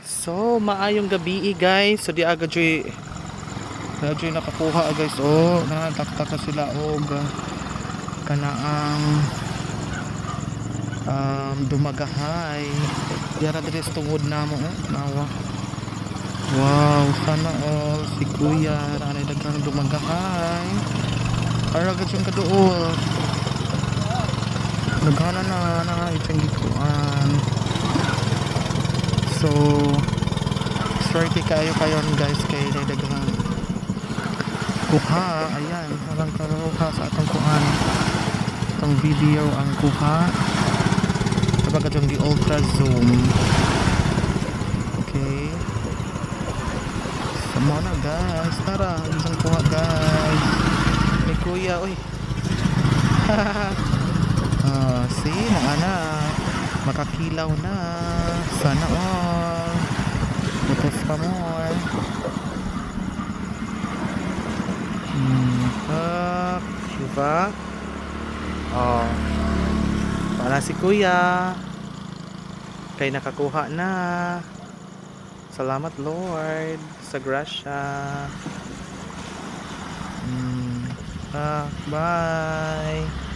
So, maayong gabi guys. So, di aga joy nakakuha guys. Oh, nataktak na sila og kanaang dumagahay. Yara diri sa tungod namo nawa. Wow, sana all si kuya nanay daghang dumagahay. Ara gud yung kaduol. Naghana na itong gikuan. So, swerte kayo guys kay daghang kuha. Ayan, walang karuha sa atong kuhan. Itong video ang kuha. Kapag itong di-ultra zoom. Okay. Sama na guys. Tara, isang kuha guys. May kuya, uy. See, mga anak. Makakilaw na. Sana all. Putos pa more. Diba? Oh. Para si kuya. Kay nakakuha na. Salamat Lord sa grasya. Bye.